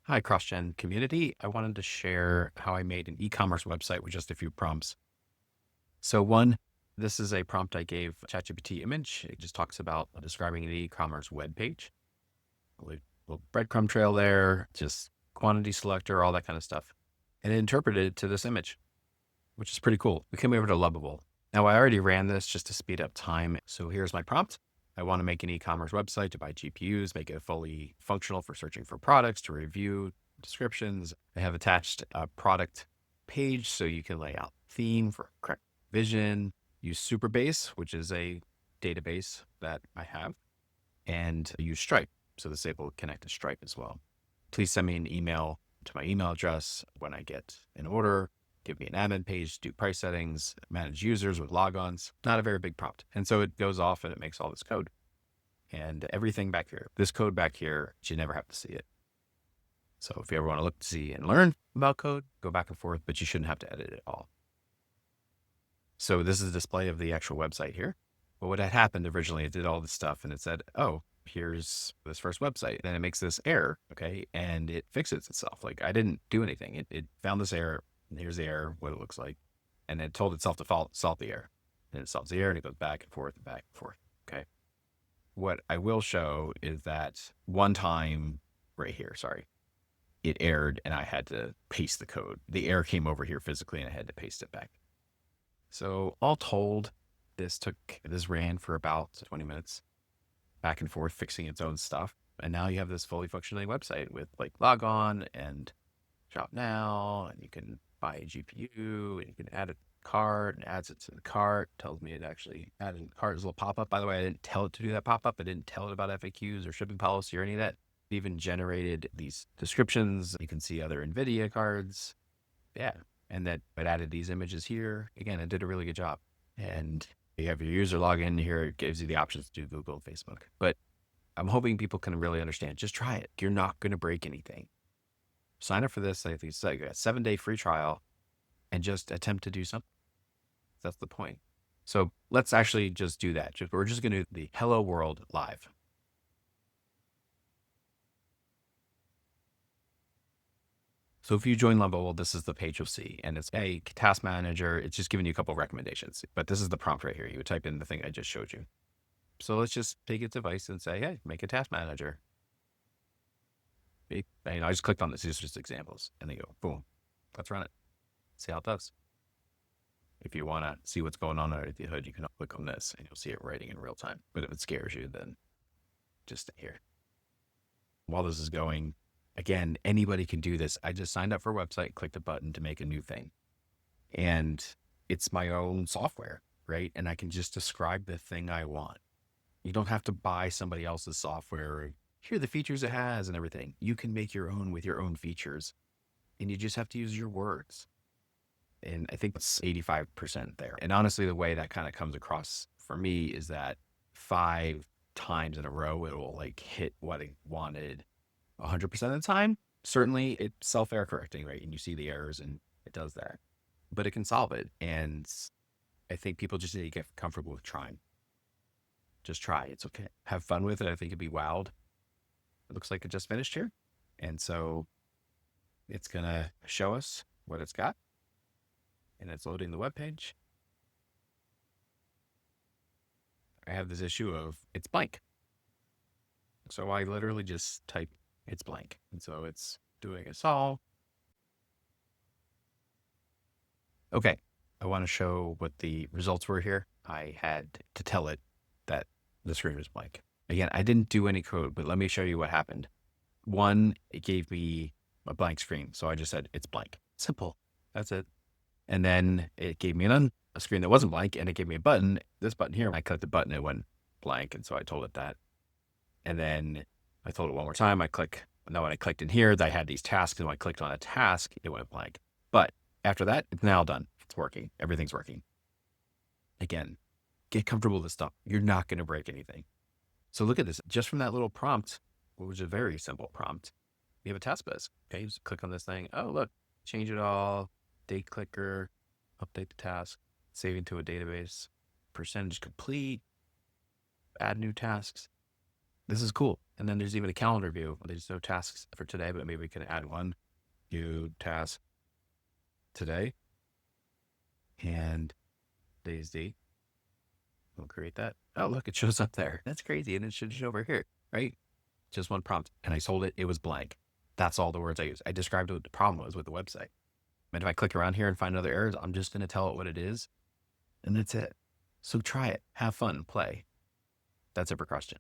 Hi, CrossGen community. I wanted to share how I made an e-commerce website with just a few prompts. So one, this is a prompt I gave ChatGPT image. It just talks about describing an e-commerce web page. A little breadcrumb trail there, just quantity selector, all that kind of stuff. And it interpreted it to this image, which is pretty cool. We came over to Lovable. Now I already ran this just to speed up time. So here's my prompt. I want to make an e-commerce website to buy GPUs, make it fully functional for searching for products, to review descriptions. I have attached a product page so you can lay out theme for correct vision, use Superbase, which is a database that I have, and use Stripe. So this able to connect to Stripe as well. Please send me an email to my email address when I get an order. Give me an admin page, do price settings, manage users with logons. Not a very big prompt. And so it goes off and it makes all this code and everything back here. This code back here, you never have to see it. So if you ever want to look to see and learn about code, go back and forth, but you shouldn't have to edit it all. So this is a display of the actual website here. But what had happened originally, it did all this stuff and it said, oh, here's this first website. Then it makes this error, okay? And it fixes itself. Like I didn't do anything. It found this error, and here's the error, what it looks like. And it told itself to solve the error. And it solves the error and it goes back and forth and back and forth, okay? What I will show is that one time right here, sorry, it errored and I had to paste the code. The error came over here physically and I had to paste it back. So all told, this ran for about 20 minutes back and forth fixing its own stuff. And now you have this fully functioning website with like log on and shop now, and you can buy a GPU and you can add a cart and adds it to the cart, tells me it actually added a cart as a little pop-up. By the way, I didn't tell it to do that pop-up. I didn't tell it about FAQs or shipping policy or any of that. It even generated these descriptions. You can see other NVIDIA cards. Yeah. And that it added these images here. Again, it did a really good job. And you have your user login here. It gives you the options to do Google and Facebook. But I'm hoping people can really understand. Just try it. You're not going to break anything. Sign up for this. I think it's like a 7-day free trial and just attempt to do something. That's the point. So let's actually just do that. We're just going to do the Hello World live. So if you join Loveable, this is the page you'll see, and it's a task manager. It's just giving you a couple of recommendations, but this is the prompt right here. You would type in the thing I just showed you. So let's just take its device and say, hey, make a task manager. I just clicked on this. These are just examples. And they go, boom, let's run it. See how it does. If you want to see what's going on under the hood, you can click on this and you'll see it writing in real time. But if it scares you, then just stay here. While this is going, again, anybody can do this. I just signed up for a website, clicked a button to make a new thing. And it's my own software, right? And I can just describe the thing I want. You don't have to buy somebody else's software or hear the features it has and everything. You can make your own with your own features, and you just have to use your words. And I think it's 85% there. And honestly, the way that kind of comes across for me is that 5 times in a row, it will like hit what it wanted 100% of the time. Certainly it's self-error correcting, right? And you see the errors and it does that, but it can solve it. And I think people just need to get comfortable with trying. Just try. It's okay. Have fun with it. I think it'd be wild. It looks like it just finished here. And so it's going to show us what it's got. And it's loading the web page. I have this issue of it's blank. So I literally just type it's blank. And so it's doing a solve. Okay. I want to show what the results were here. I had to tell it that the screen was blank. Again, I didn't do any code, but let me show you what happened. One, it gave me a blank screen. So I just said, it's blank. Simple. That's it. And then it gave me a screen that wasn't blank, and it gave me a button. This button here, I clicked the button, it went blank. And so I told it that. And then I told it one more time. Now when I clicked in here, I had these tasks. And when I clicked on a task, it went blank. But after that, it's now done. It's working. Everything's working. Again, get comfortable with this stuff. You're not going to break anything. So look at this. Just from that little prompt, which was a very simple prompt, we have a task bus. Okay, you just click on this thing. Oh, look, change it all, date clicker, update the task, save into a database, percentage complete, add new tasks. This is cool. And then there's even a calendar view. There's no tasks for today, but maybe we can add one. New task today and today's date. We'll create that. Oh, look, it shows up there. That's crazy. And it should show over here, right? Just one prompt. And I sold it. It was blank. That's all the words I used. I described what the problem was with the website. And if I click around here and find other errors, I'm just going to tell it what it is. And that's it. So try it. Have fun. Play. That's it for question.